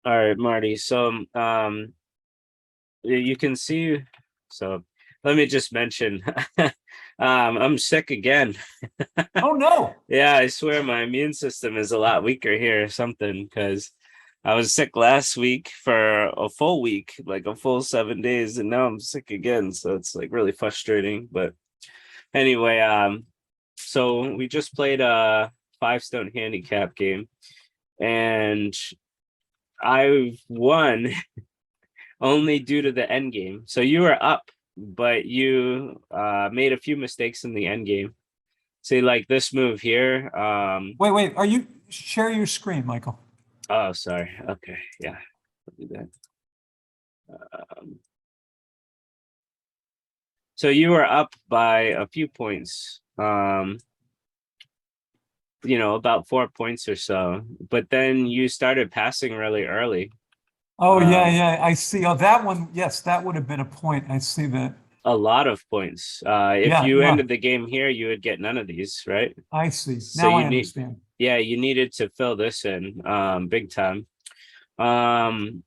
All right, Marty. So, you can see. So, let me just mention, I'm sick again. Oh no. Yeah, I swear my immune system is a lot weaker here or something because I was sick last week for a full week, like a full 7 days, and now I'm sick again. So it's like really frustrating. But anyway, so we just played a 5 stone handicap game, and I won only due to the end game. So you were up, but you made a few mistakes in the end game. See, like this move here. Wait. Are you share your screen, Michael? Oh, sorry. Okay, yeah, I'll do that. Um, so you were up by a few points. About 4 points or so, but then you started passing really early. Oh yeah, Um, yeah. I see. Oh, that one. Yes, that would have been a point. I see that. a lot of points. If Yeah, you yeah. ended the game here, you would get none of these, right? I see. So Now you I need, understand. yeah, you needed to fill this in, big time. Um,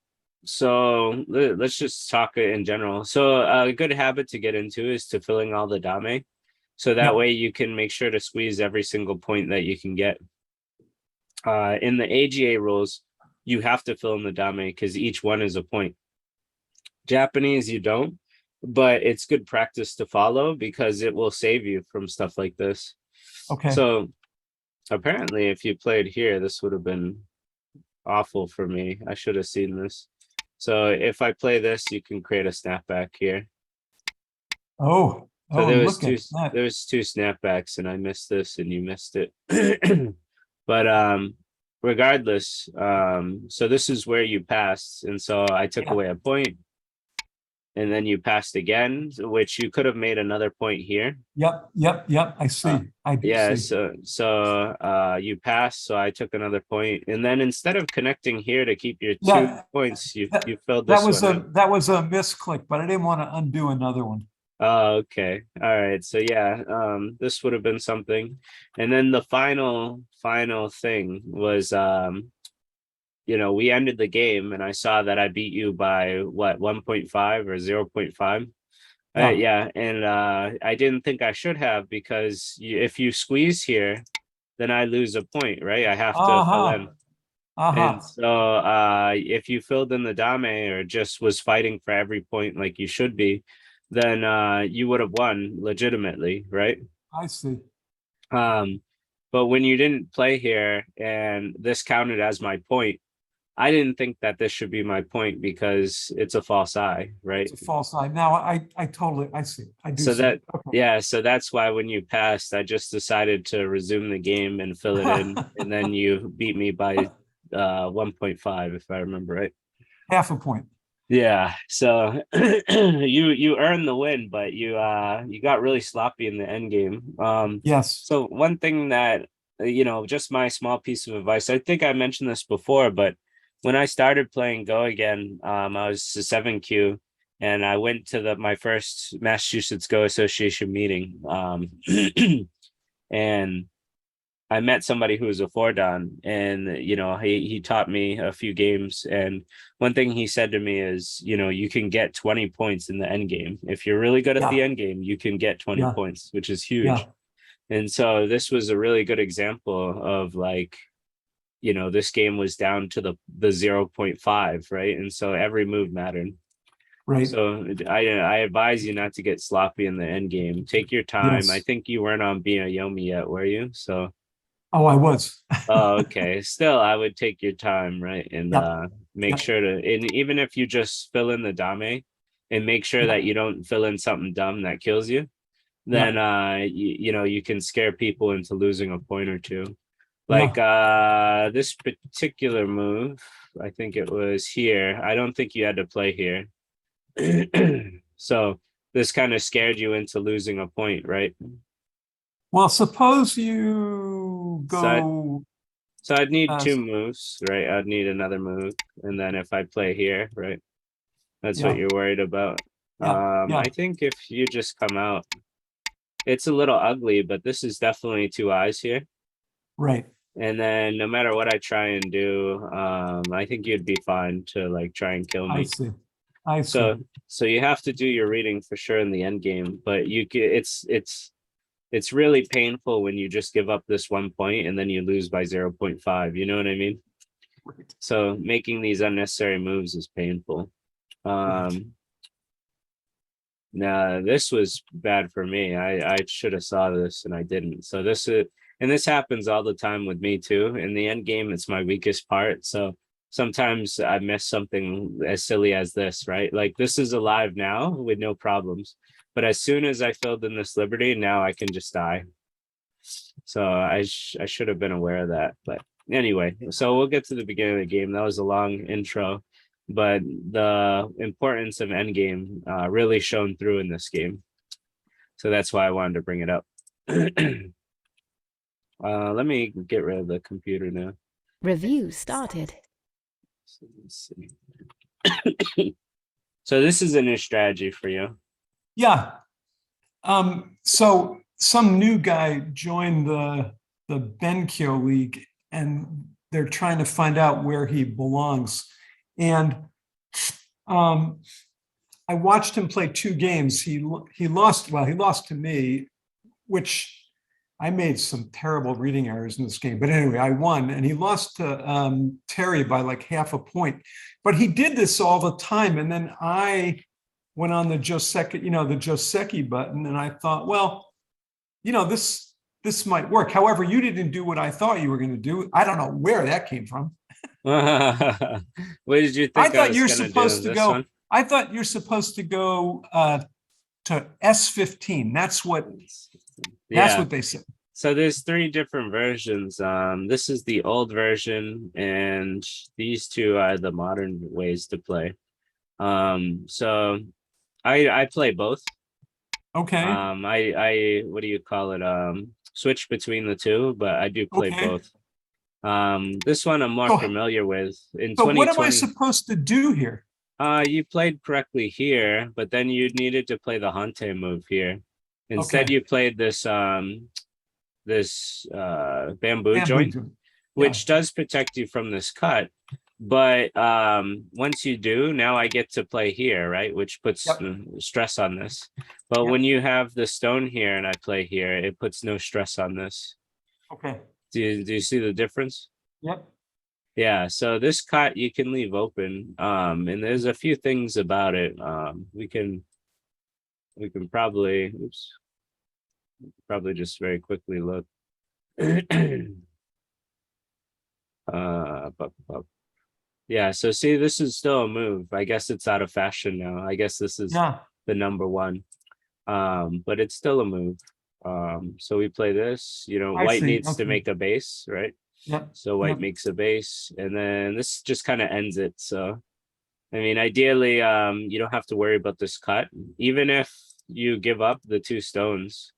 so let's just talk in general. So a good habit to get into is to filling all the dame. So that Yep. way you can make sure to squeeze every single point that you can get. In the AGA rules, you have to fill in the dame because each one is a point. Japanese, you don't, but it's good practice to follow because it will save you from stuff like this. Okay. So apparently, if you played here, this would have been awful for me. I should have seen this. So if I play this, you can create a snapback here. Oh, So oh, look at that. there was two snapbacks, and I missed this, and you missed it. But regardless, so this is where you passed, and so I took Yeah. away a point, and then you passed again, which you could have made another point here. Yep. I Uh, see. I do yeah, see. so you passed, so I took another point, and then instead of connecting here to keep your two Yeah. points, you That, you filled this one in. that was a misclick, but I didn't want to undo another one. Oh, okay. All right. So yeah, this would have been something. And then the final thing was we ended the game and I saw that I beat you by what, 1.5 or 0.5. Yeah. Yeah, and I didn't think I should have because if you squeeze here, then I lose a point, right? I have to fill Uh-huh. in. And Uh-huh. so if you filled in the dame or just was fighting for every point like you should be, then you would have won legitimately, right? I see. Um, but when you didn't play here and this counted as my point, I didn't think that this should be my point because it's a false eye, right? It's a false eye. Now I totally I see. I do So see. that Okay. yeah, so that's why when you passed, I just decided to resume the game and fill it in, and then you beat me by 1.5 if I remember right. Half a point. Yeah, so you earned the win, but you got really sloppy in the end game. Yes. So one thing that just my small piece of advice. I think I mentioned this before, but when I started playing Go again, I was a 7Q, and I went to the my first Massachusetts Go Association meeting. And I met somebody who was a four dan, and he taught me a few games. And one thing he said to me is, you can get 20 points in the end game. If you're really good at the Yeah. end game, you can get 20 Yeah. points, which is Yeah. huge. And so this was a really good example of like, this game was down to the 0.5, right? And so every move mattered. Right. So I advise you not to get sloppy in the end game. Take your time. I Yes. think you weren't on being a Yomi yet, were you? So Oh, I was. oh, okay. Still, I would take your time, right? And Yep. make Yep. sure to, and even if you just fill in the dame and make sure that Yep. you don't fill in something dumb that kills you, then Yep. you can scare people into losing a point or two. Like Yeah. this particular move, I think it was here. I don't think you had to play here. So this kind of scared you into losing a point, right? Well, suppose you So go So I'd need uh two moves, right? I'd need another move. And then if I play here, right? That's what yeah. you're worried about. Yeah. Yeah. I think if you just come out, it's a little ugly, but this is definitely two eyes here. Right. And then no matter what I try and do, I think you'd be fine to like try and kill I me. see. I see. So you have to do your reading for sure in the end game, but it's really painful when you just give up this 1 point and then you lose by 0.5. You know what I mean? Right. So making these unnecessary moves is painful. Right. Nah, this was bad for me. I should have saw this and I didn't. So this is and this happens all the time with me too. In the end game, it's my weakest part. So sometimes I miss something as silly as this, right? Like this is alive now with no problems. But as soon as I filled in this liberty, now I can just die. So I should have been aware of that. But anyway, so we'll get to the beginning of the game. That was a long intro, but the importance of endgame really shone through in this game. So that's why I wanted to bring it up. Let me get rid of the computer now. Review started. So, let's see. So this is a new strategy for you. Yeah. So some new guy joined the Benkyo League, and they're trying to find out where he belongs. And I watched him play 2 games. He lost. Well, he lost to me, which I made some terrible reading errors in this game. But anyway, I won, and he lost to Terry by like half a point. But he did this all the time, and then I went on the Joseki, the Joseki button, and I thought, well, this might work. However, you didn't do what I thought you were going to do. I don't know where that came from. What did you think I was going to do? This one? I thought you're supposed to go to S15. That's what they said. So there's 3 different versions. This is the old version, and these 2 are the modern ways to play. So I play both. Okay. I what do you call it? Switch between the 2, but I do play both. This one I'm more familiar with. In 2020, what am I supposed to do here? You played correctly here, but then you needed to play the Hante move here. Instead, you played this bamboo joint, which does protect you from this cut. But once you do, now I get to play here, right? Which puts stress on this. But when you have the stone here and I play here, it puts no stress on this. Okay. Do you see the difference? Yep. Yeah, so this cut you can leave open. And there's a few things about it. We can probably just very quickly look. Yeah, so see, this is still a move. I guess it's out of fashion now. I guess this is the number 1. But it's still a move. So we play this, white needs to make a base, right? Yep. So white makes a base, and then this just kind of ends it. So I mean, ideally, you don't have to worry about this cut, even if you give up the 2 stones.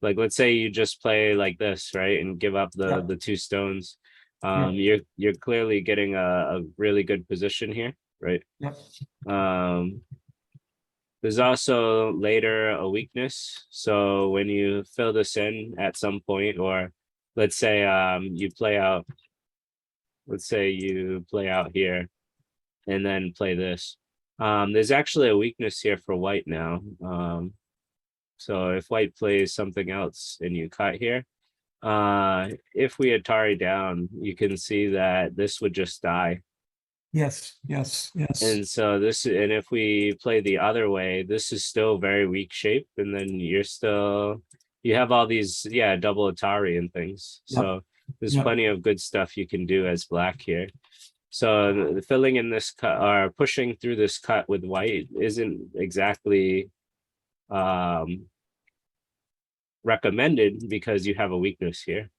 Like, let's say you just play like this, right, and give up the 2 stones. You're clearly getting a really good position here, right? Yep. There's also later a weakness. So when you fill this in at some point, or let's say you play out, here and then play this. There's actually a weakness here for white now. So if white plays something else and you cut here, if we Atari down, you can see that this would just die. Yes. And so and if we play the other way, this is still very weak shape, and then you have all these double Atari and things. So there's plenty of good stuff you can do as black here. So the filling in this cut or pushing through this cut with white isn't exactly recommended because you have a weakness here.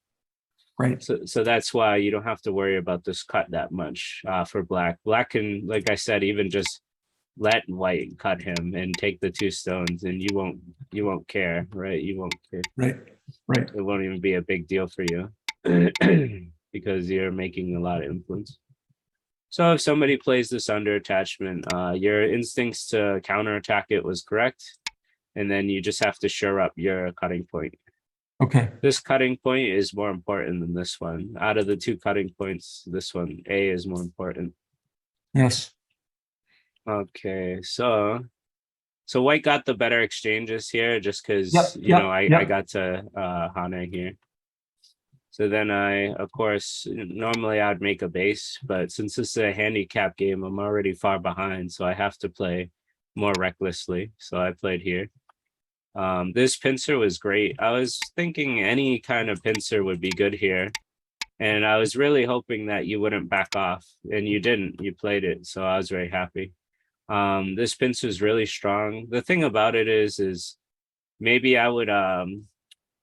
Right. So that's why you don't have to worry about this cut that much for black. Black can, like I said, even just let white cut him and take the 2 stones, and you won't care, right? You won't care. Right. It won't even be a big deal for you because you're making a lot of influence. So if somebody plays this under attachment, your instincts to counterattack it was correct, and then you just have to shore up your cutting point. Okay. This cutting point is more important than this one. Out of the two cutting points, this one, A, is more important. Yes. Okay, so white got the better exchanges here just because, Yep. Yep. I Yep. got to Hane here. So then of course, normally I'd make a base, but since this is a handicap game, I'm already far behind, so I have to play more recklessly. So I played here. This pincer was great. I was thinking any kind of pincer would be good here. And I was really hoping that you wouldn't back off, and you didn't. You played it, so I was very happy. This pincer is really strong. The thing about it is maybe I would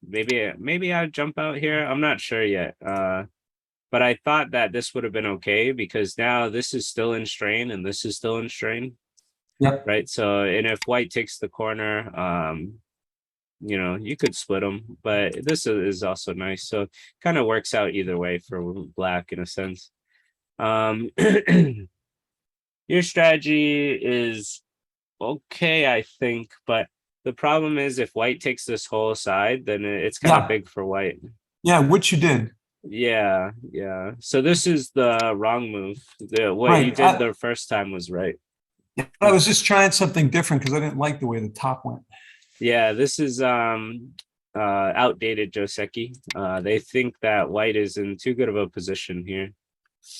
maybe I'd jump out here. I'm not sure yet. But I thought that this would have been okay because now this is still in strain and this is still in strain, Yep. right? So, and if white takes the corner, you could split them, but this is also nice. So kind of works out either way for black in a sense. Your strategy is okay, I think, but the problem is if white takes this whole side, then it's kind of Yeah. big for white. Yeah. Which you did. Yeah, yeah. So this is the wrong move. What you Right. did the first time was right. I was just trying something different because I didn't like the way the top went. Yeah, this is outdated Joseki. They think that white is in too good of a position here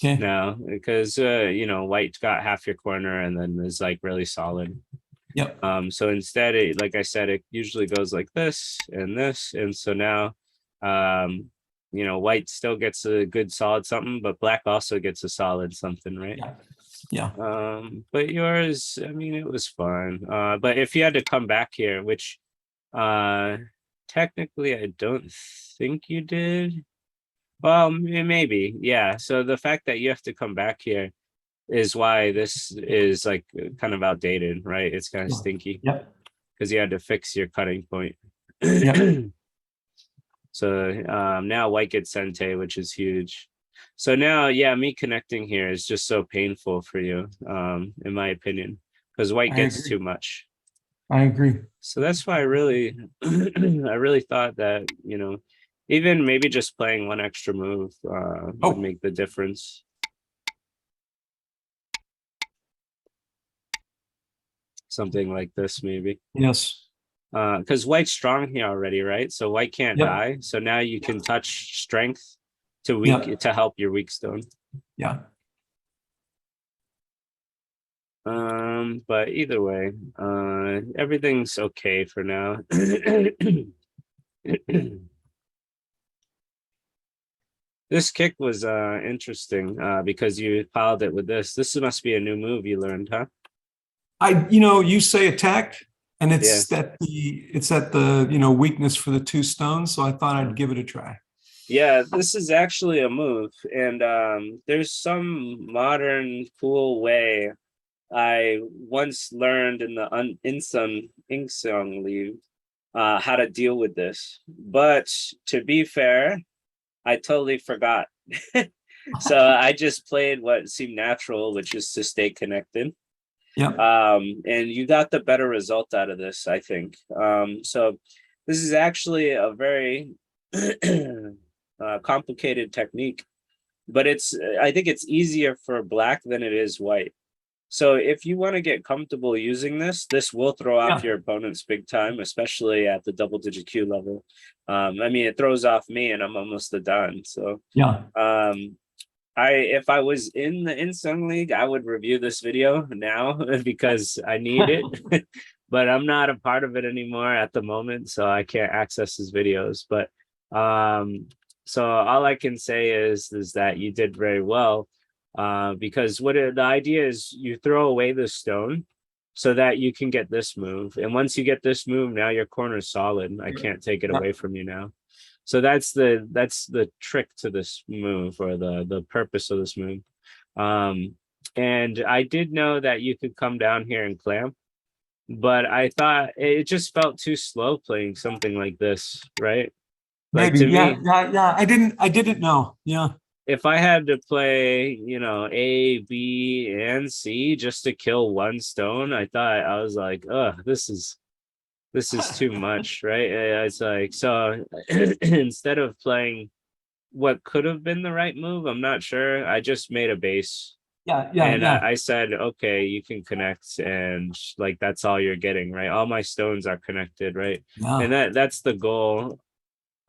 Okay. now because white got half your corner and then is like really solid. Yep. So instead, like I said, it usually goes like this, and so now white still gets a good solid something, but black also gets a solid something, right? Yeah. Yeah. But yours, I mean, it was fun. But if you had to come back here, which technically I don't think you did. Well, maybe, yeah. So the fact that you have to come back here is why this is like kind of outdated, right? It's kind of Yeah. stinky Yep. because you had to fix your cutting point. Yep. So now white gets sente, which is huge. So now, yeah, me connecting here is just so painful for you, in my opinion, because white I gets agree. too much. I agree. So that's why I really, I really thought that, even maybe just playing one extra move would Oh, make the difference. Something like this, maybe. yes. Because white's strong here already, right? So white can't Yep. die. So now you can touch strength to Yep. to help your weak stone. Yeah. But either way, everything's okay for now. This kick was interesting because you piled it with this. This must be a new move you learned, huh? You say attack, and Yeah. it's at the weakness for the two stones. So I thought I'd give it a try. Yeah, this is actually a move, and there's some modern cool way I once learned in the Insung League how to deal with this. But to be fair, I totally forgot. So I just played what seemed natural, which is to stay connected. Yeah. And you got the better result out of this, I think. So this is actually a very complicated technique, but I think it's easier for black than it is white. So if you want to get comfortable using this will throw off Yeah. your opponents big time, especially at the double digit Q level. I mean, it throws off me and I'm almost done. So Yeah. if I was in the Insung League, I would review this video now because I need it. But I'm not a part of it anymore at the moment, so I can't access his videos. But so all I can say is that you did very well. Because the idea is you throw away the stone so that you can get this move. And once you get this move, now your corner is solid. I can't take it away from you now. So that's the trick to this move, or the purpose of this move. And I did know that you could come down here and clamp, but I thought it just felt too slow playing something like this, right? Like Maybe. to Yeah. me, Yeah. Yeah. I didn't know. Yeah. if I had to play, A, B, and C just to kill one stone, I was like, oh, this is this is too much, right? It's like, so instead of playing what could have been the right move, I'm not sure. I just made a base. Yeah, yeah, And yeah. I said, okay, you can connect, and like that's all you're getting, right? All my stones are connected, right? And Yeah. that's the goal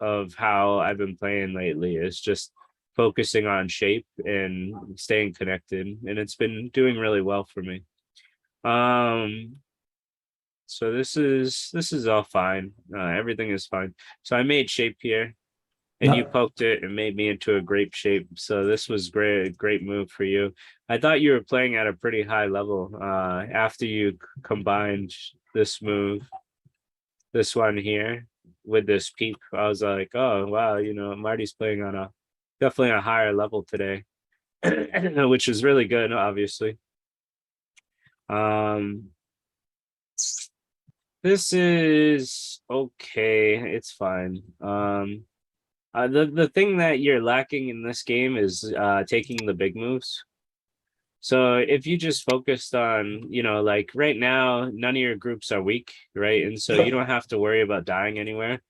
of how I've been playing lately, is just focusing on shape and staying connected, and it's been doing really well for me. Um, so this is all fine. Everything is fine. So I made shape here, and you Yeah. poked it and made me into a grape shape. So this was great move for you. I thought you were playing at a pretty high level. After you combined this move, this one here, with this peep, I was like, oh wow, Marty's playing on a definitely a higher level today, which is really good, obviously. Um, this is okay. It's fine. The thing that you're lacking in this game is taking the big moves. So if you just focused on, like right now, none of your groups are weak, right? And so you Yep. don't have to worry about dying anywhere.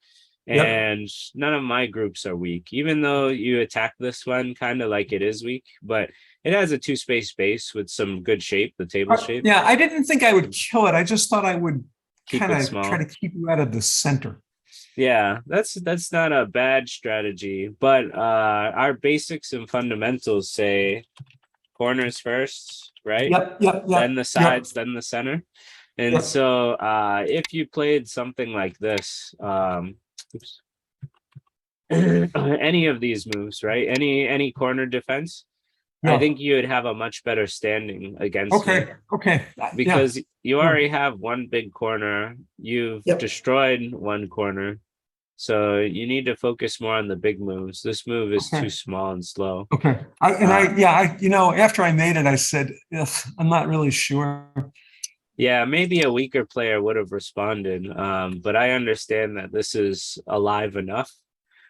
Yep. And none of my groups are weak, even though you attack this one kind of like it is weak, but it has a 2-space base with some good shape, the table shape. Yeah, I didn't think I would kill it. I just thought I would Keep kind it of try small. to keep you out of the center. Yeah, that's not a bad strategy, but our basics and fundamentals say corners first, right? Yep, yep, Then yep, the yep, sides, then the center. And yep. so if you played something like this, oops, any of these moves, right? Any corner defense, I Yeah. think you would have a much better standing against me, Okay. Okay. Yeah. because you Yeah. already have one big corner, you've Yep. destroyed one corner. So you need to focus more on the big moves. This move is too Okay. small and slow. Okay. Uh, After I made it, I said, "Ugh, I'm not really sure." yeah, maybe a weaker player would have responded. But I understand that this is alive enough,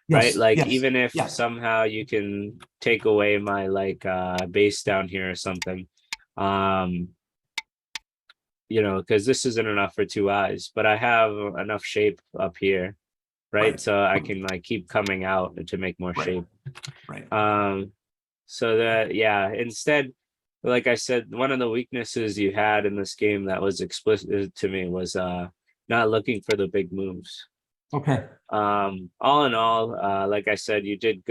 right? Yes. Like Yes. even if Yeah. somehow you can take away my like base down here or something, um, because this isn't enough for two eyes, but I have enough shape up here, right? Right. So I can like keep coming out to make more Right. shape. Right. Um, so that, yeah, instead, like I said, one of the weaknesses you had in this game that was explicit to me was not looking for the big moves. Okay. All in all, like I said, you did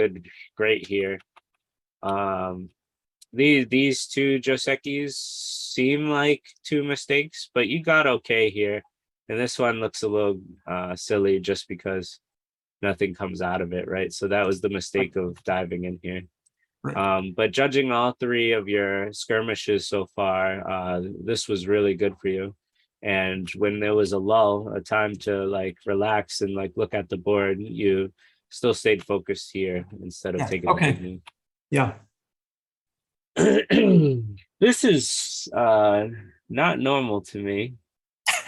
great here. Um, these two Josekis seem like two mistakes, but you got okay here. And this one looks a little silly just because nothing comes out of it, right? So that was the Right. mistake of diving in here. Right. But judging all three of your skirmishes so far, this was really good for you. And when there was a lull, a time to like relax and like look at the board, you still stayed focused here instead of Yeah. taking the big Okay. move. Yeah. This is not normal to me.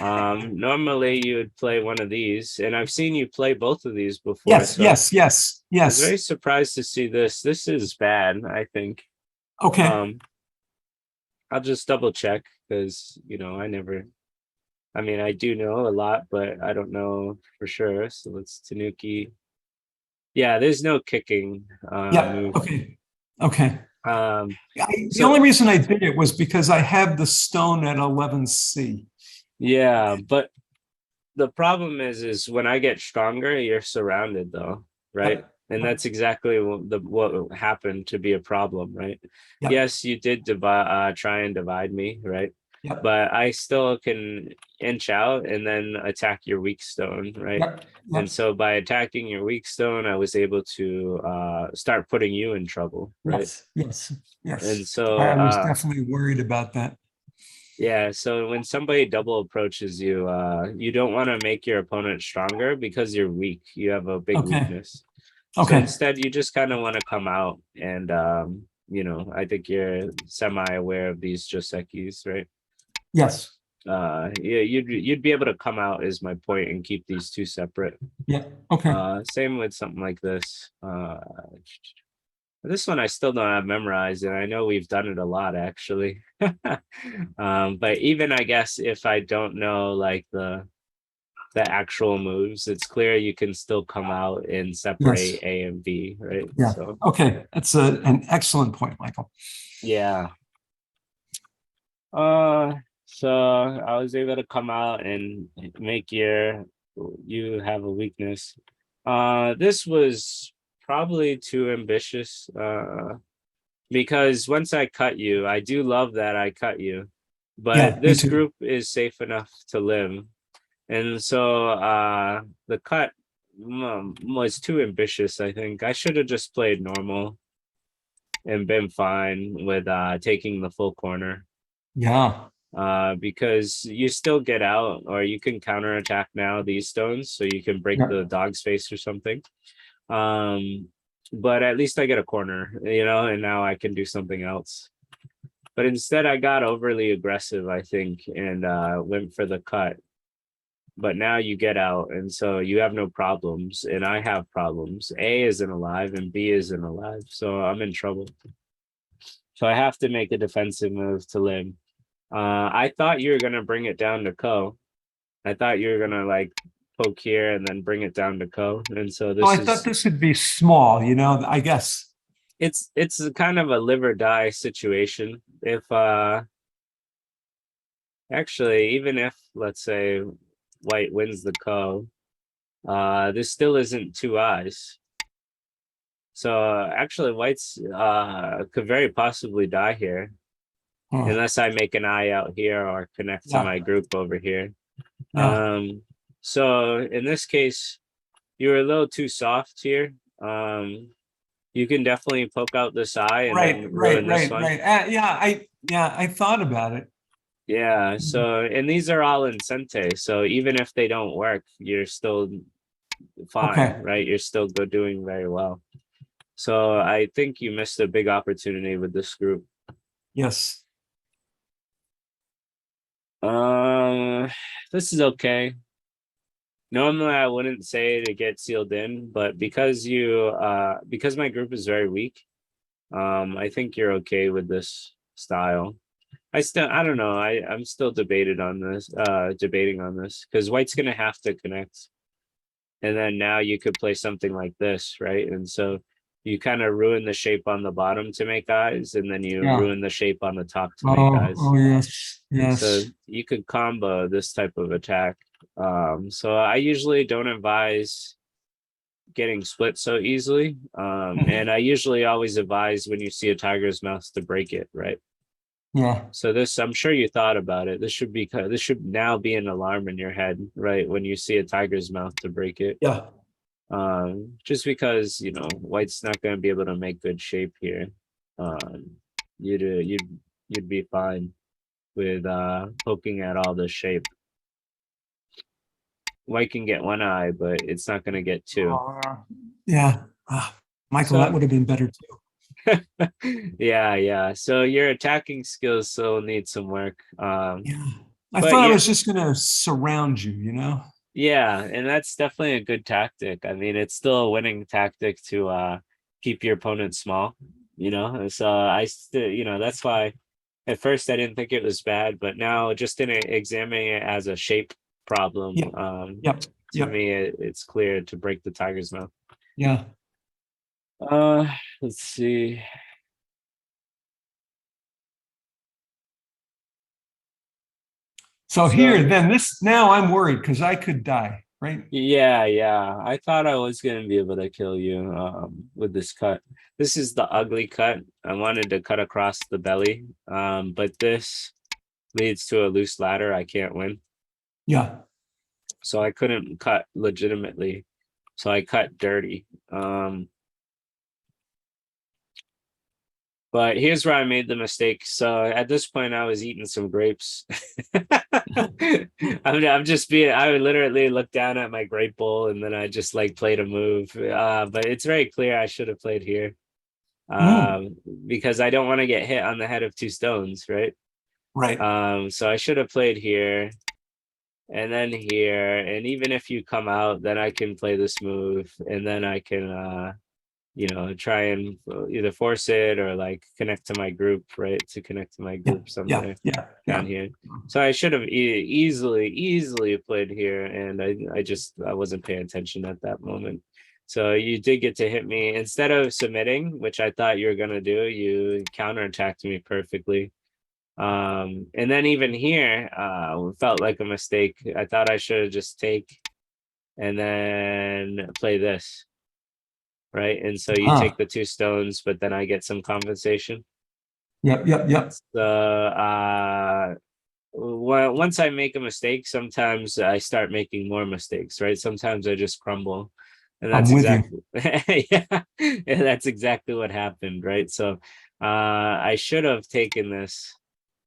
Normally you would play one of these, and I've seen you play both of these before, Yes. so Yes. Yes. I was very Yes. surprised to see this. This is bad, I think. Okay. Um, I'll just double check because I mean, I do know a lot, but I don't know for sure. So let's Tanuki. Yeah, there's no kicking Yeah. move. Okay. Okay. Um, The so only reason I did it was because I have the stone at 11C. yeah, but the problem is when I get stronger, you're surrounded though, right? Yep. And Yep. that's exactly what happened to be a problem, right? Yep. Yes, you did try and divide me, right? Yep. But I still can inch out and then attack your weak stone, right? Yep. And Yep. so by attacking your weak stone, I was able to start putting you in trouble, right? Yes. Yes. And Yes. so I was definitely worried about that. yeah, so when somebody double approaches you, you don't want to make your opponent stronger because you're weak. You have a big Okay. weakness. So Okay. instead, you just kind of want to come out and, I think you're semi-aware of these Josekis, right? Yes. Yeah, you'd be able to come out is my point and keep these two separate. Yeah. Okay. Same with something like this. This one I still don't have memorized, and I know we've done it a lot actually. But even I guess if I don't know like the actual moves. It's clear you can still come out and Yes. separate A and B, right? Yeah. So Okay. That's an excellent point, Michael. yeah. Uh, so I was able to come out and make you have a weakness. This was probably too ambitious. Because once I cut you, I do love that I cut you, Yeah, but me this too. group is safe enough to live. And so the cut was too ambitious, I think. I should have just played normal and been fine with taking the full corner. Yeah. Because you still get out, or you can counterattack now these stones, so you can break Yeah. the dog's face or something. Um, but at least I get a corner, and now I can do something else. But instead, I got overly aggressive, I think, and went for the cut. But now you get out, and so you have no problems, and I have problems. A isn't alive, and B isn't alive, so I'm in trouble. So I have to make a defensive move to live. I thought you were gonna bring it down to Ko. I thought you were gonna like poke here and then bring it down to Ko. And so Oh, I this thought is this would be small, I guess. it's a kind of a live or die situation. If actually, even if let's say white wins the Ko, this still isn't two eyes. So actually white's could very possibly die here Oh, unless I make an eye out here or connect to yeah. my group over here. Yeah. So in this case, you were a little too soft here. You can definitely poke out this eye and Right, then right, ruin this right, one. right. I thought about it. Yeah, so and these are all in Sente, so even if they don't work, you're still fine, Okay. right? You're still doing very well. So I think you missed a big opportunity with this group. Yes. Um, this is okay. Normally I wouldn't say to get sealed in, but because my group is very weak, I think you're okay with this style. I don't know. I'm still debating on this because white's gonna have to connect. And then now you could play something like this, right? And so you kind of ruin the shape on the bottom to make eyes, and then you Yeah. ruin the shape on the top to make Oh, eyes. oh yes, And so yes. you could combo this type of attack. So I usually don't advise getting split so easily. Mhm. And I usually always advise when you see a tiger's mouth to break it, right? Yeah. So this, I'm sure you thought about it. This should now be an alarm in your head, right? When you see a tiger's mouth to break it. Yeah. Just because white's not going to be able to make good shape here. Um, you'd be fine with poking at all the shape. White can get one eye, but it's not going to get two. Yeah. Ah, Michael, that So would have been better too. yeah. So your attacking skills still need some work. Yeah. I But thought I yeah, was just gonna surround you. yeah, and that's definitely a good tactic. I mean, it's still a winning tactic to keep your opponent small. So I still, that's why at first I didn't think it was bad, but now just in examining it as a shape problem, Yeah. Yep. to Yep. me it's clear to break the tiger's mouth. Yeah. Uh, let's see. So here, So then now I'm worried because I could die, right? yeah. I thought I was gonna be able to kill you with this cut. This is the ugly cut. I wanted to cut across the belly. But this leads to a loose ladder. I can't win. Yeah. So I couldn't cut legitimately. So I cut dirty. But here's where I made the mistake. So at this point, I was eating some grapes. I'm just being. I would literally look down at my grape bowl and then I just like played a move. But it's very clear I should have played here. Mm, Because I don't want to get hit on the head of two stones, right? right. So I should have played here and then here. And even if you come out, then I can play this move and then I can try and either force it or like connect to my group, right? To connect to my Yeah, group somewhere yeah. down here. So I should have easily played here, and I wasn't paying attention at that moment. So you did get to hit me instead of submitting, which I thought you were gonna do. You counterattacked me perfectly. And then even here, felt like a mistake. I thought I should have just take and then play this, right? And so you take the 2 stones, but then I get some compensation. Yep. So well, once I make a mistake, sometimes I start making more mistakes, right? Sometimes I just crumble. And I'm that's with you. exactly yeah, and that's exactly what happened, right? So I should have taken this.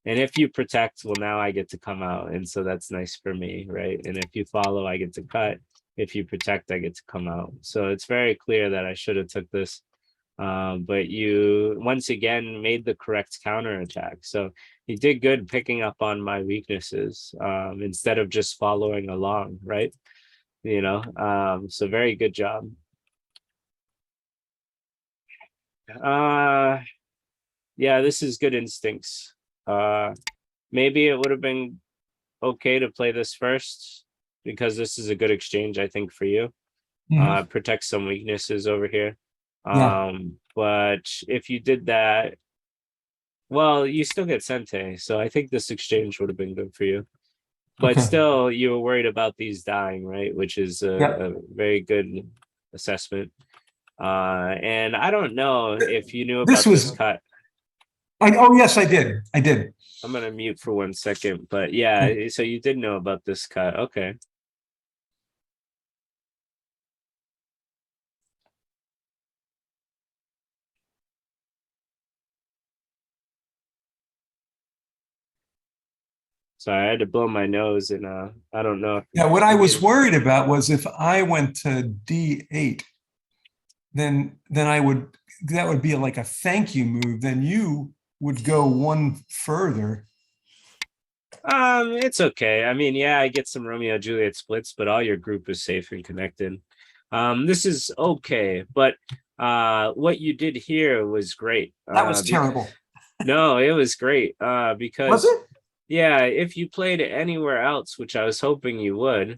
And if you protect, well, now I get to come out. And so that's nice for me, right? And if you follow, I get to cut. If you protect, I get to come out. So it's very clear that I should have took this. But you once again made the correct counterattack. So you did good picking up on my weaknesses instead of just following along, right? So very good job. Yeah, this is good instincts. Maybe it would have been okay to play this first because this is a good exchange, I think, for you. Protect some weaknesses over here. Yeah. But if you did that, well, you still get Sente, so I think this exchange would have been good for you. But Okay. still, you were worried about these dying, right? Which is a very good assessment. And I don't know if you knew about this cut. Oh, yes, I did. I'm gonna mute for 1 second, but yeah, so you did know about this cut. Okay. So I had to blow my nose, and I don't know. Yeah, what I was worried about was if I went to D8, then that would be like a thank you move. Then you would go one further. It's okay. I mean, yeah, I get some Romeo and Juliet splits, but all your group is safe and connected. This is okay, but what you did here was great. That was terrible. No, it was great. Was Because it? yeah, if you played it anywhere else, which I was hoping you would,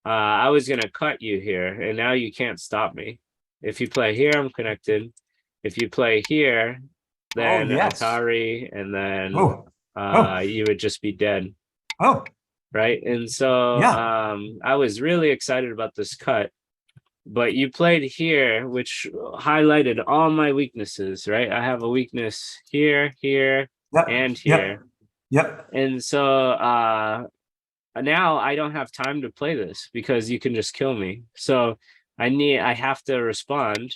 I was gonna cut you here, and now you can't stop me. If you play here, I'm connected. If you play here, then yes. Atari, and then you would just be dead. Oh, right? And so yeah. I was really excited about this cut, but you played here, which highlighted all my weaknesses, right? I have a weakness here, here, and here. Yep. And so now I don't have time to play this because you can just kill me. So I have to respond.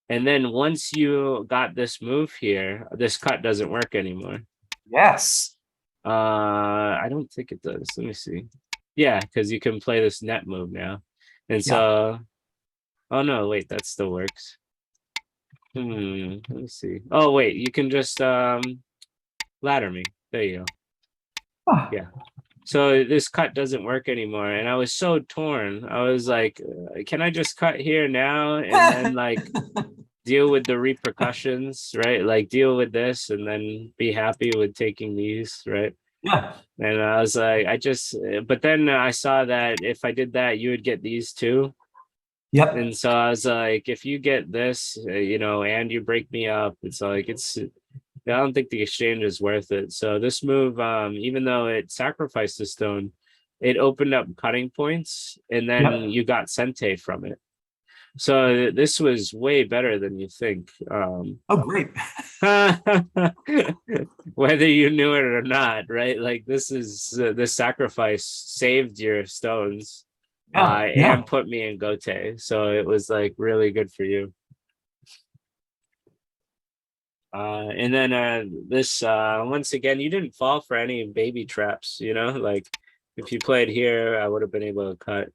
And then once you got this move here, this cut doesn't work anymore. Yes. I don't think it does. Let me see. Yeah, because you can play this net move now. And so oh no, wait, that still works. Let me see. Oh wait, you can just ladder me. There you go. Yeah. So this cut doesn't work anymore. And I was so torn. I was like, can I just cut here now and then like deal with the repercussions, right? Like deal with this and then be happy with taking these, right? Yeah. And I was like, but then I saw that if I did that, you would get these too. Yep. And so I was like, if you get this, and you break me up, it's like, I don't think the exchange is worth it. So this move, even though it sacrificed the stone, it opened up cutting points and then you got Sente from it. So this was way better than you think. Oh, great. Whether you knew it or not, right? Like this sacrifice saved your stones and put me in Gote. So it was like really good for you. And then this once again, you didn't fall for any baby traps, like if you played here, I would have been able to cut.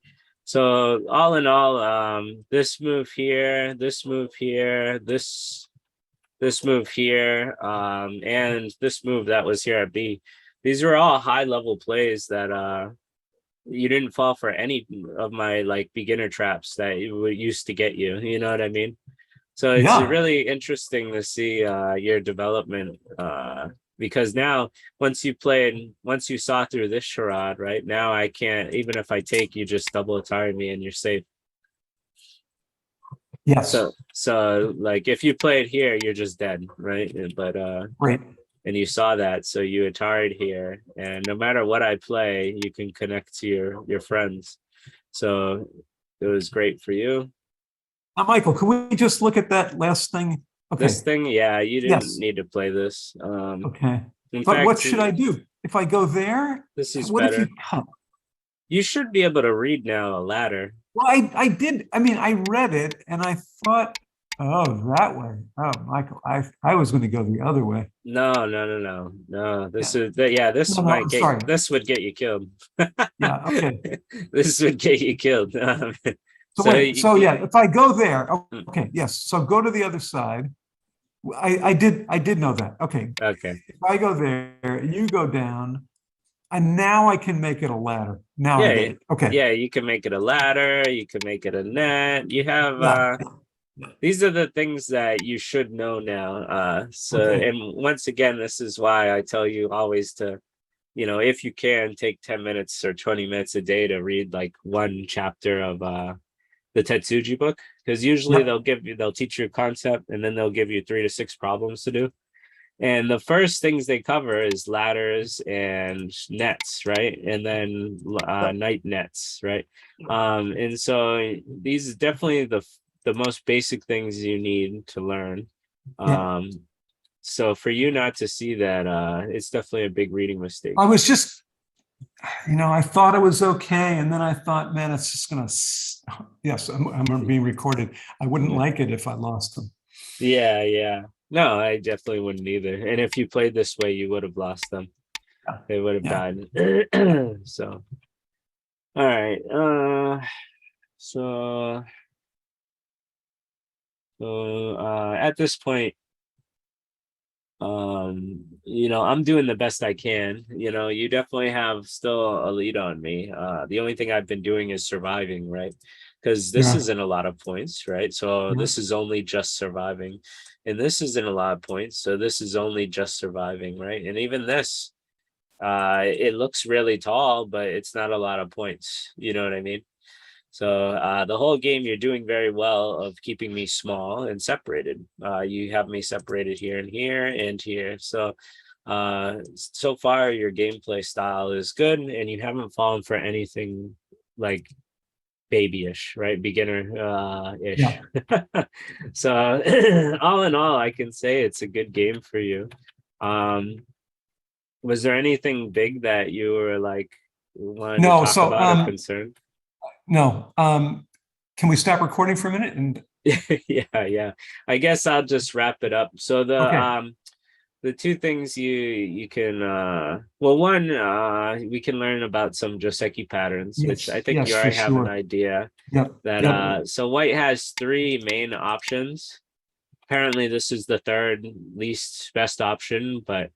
So all in all, this move here, this move here, this move here, and this move that was here at B. These were all high level plays that you didn't fall for any of my like beginner traps that used to get you. You know what I mean? So it's Yeah. really interesting to see your development because now once you saw through this charade, right? Now I can't, even if I take, you just double attire me and you're safe. Yes. So like if you play it here, you're just dead, right? But Great. and you saw that, so you attired here, and no matter what I play, you can connect to your friends. So it was great for you. Now, Michael, can we just look at that last thing? Okay. This thing, yeah, you didn't Yes. need to play this. Okay. In But what fact, should I do? If I go there, this is what if you better. come? You should be able to read now a ladder. Well, I did. I mean, I read it and I thought, oh, that way. Oh, Michael, I was going to go the other way. No. This Yeah. is that. Yeah, this No, might I'm get. sorry. This would get you killed. Yeah. Okay. This would get you killed. So So wait. So yeah, if I go there, mm, okay. Yes. So go to the other side. I did know that. Okay. okay. If I go there, you go down, and now I can make it a ladder. Now I get Yeah, it. Okay. yeah. You can make it a ladder. You can make it a net. You have Yeah. these are the things that you should know now. So, Okay. and once again, this is why I tell you always to, if you can, take 10 minutes or 20 minutes a day to read like one chapter of the Tetsuji book, because usually Yep. they'll teach you a concept and then they'll give you 3 to 6 problems to do. And the first things they cover is ladders and nets, right? And then Yep. night nets, right? And so these are definitely the most basic things you need to learn. Yeah. So for you not to see that, it's definitely a big reading mistake. I was just, I thought it was okay, and then I thought, man, it's just gonna. Yes, I'm being recorded. I wouldn't like it if I lost them. Yeah. No, I definitely wouldn't either. And if you played this way, you would have lost them. Yeah. They would have Yeah. died. So, all right. So, at this point, I'm doing the best I can. You definitely have still a lead on me. The only thing I've been doing is surviving, right? Because this Yeah. isn't a lot of points, right? So Yeah. this is only just surviving. And this isn't a lot of points. So this is only just surviving, right? And even this, it looks really tall, but it's not a lot of points. You know what I mean? So the whole game, you're doing very well of keeping me small and separated. You have me separated here and here and here. So so far, your gameplay style is good, and you haven't fallen for anything like babyish, right? Beginner ish. Yeah. So all in all, I can say it's a good game for you. Was there anything big that you were like wanted to No. talk So about or concerned? no. Can we stop recording for a minute? And Yeah. I guess I'll just wrap it up. So okay. the two things you can well, one, we can learn about some Joseki patterns, which I Yes. think Yes, you for already have an sure. idea Yep. that Yep. so white has 3 main options. Apparently this is the third least best option, but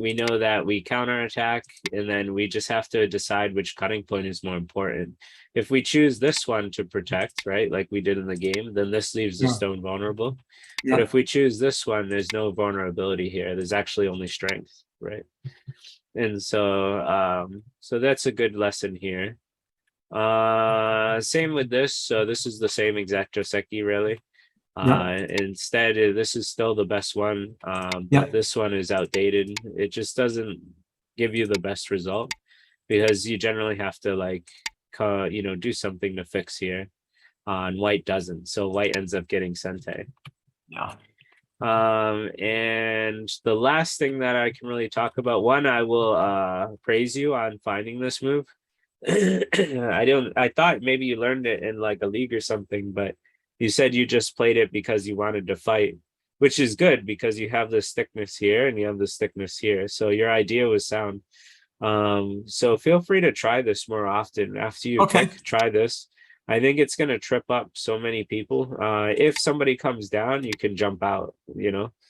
we know that we counterattack, and then we just have to decide which cutting point is more important. If we choose this one to protect, right, like we did in the game, then this leaves the Yeah. stone vulnerable. But Yeah. if we choose this one, there's no vulnerability here. There's actually only strength, right? And so that's a good lesson here. Same with this. So this is the same exact Joseki, really. Yeah. Instead, this is still the best one, Yeah. but this one is outdated. It just doesn't give you the best result because you generally have to do something to fix here. And white doesn't, so white ends up getting Sente. Yeah. And the last thing that I can really talk about, one, I will praise you on finding this move. I thought maybe you learned it in like a league or something, but you said you just played it because you wanted to fight, which is good because you have this thickness here and you have this thickness here. So your idea was sound. So feel free to try this more often. After you Okay. try this. I think it's gonna trip up so many people. If somebody comes down, you can jump out,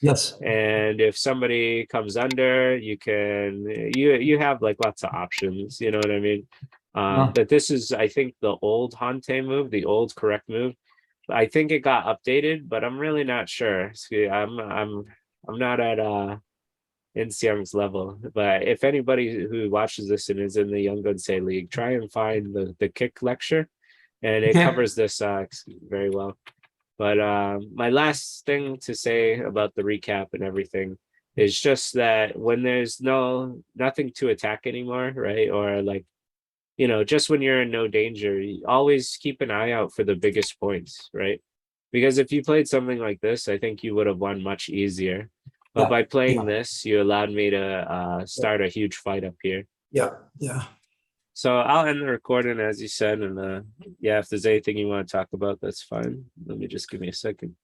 Yes. and if somebody comes under, you have like lots of options, you know what I mean? Yeah. But this is, I think, the old Hante move, the old correct move. I think it got updated, but I'm really not sure. I'm not at Insiang's level. But if anybody who watches this and is in the Young Gunsei League, try and find the kick lecture, and it Okay. covers this very well. But my last thing to say about the recap and everything is just that when there's nothing to attack anymore, right? Or like, just when you're in no danger, you always keep an eye out for the biggest points, right? Because if you played something like this, I think you would have won much easier. But Yeah, by playing yeah. this, you allowed me to start a huge fight up here. Yeah, yeah. So I'll end the recording as you said, and yeah, if there's anything you want to talk about, that's fine. Let me just give me a second.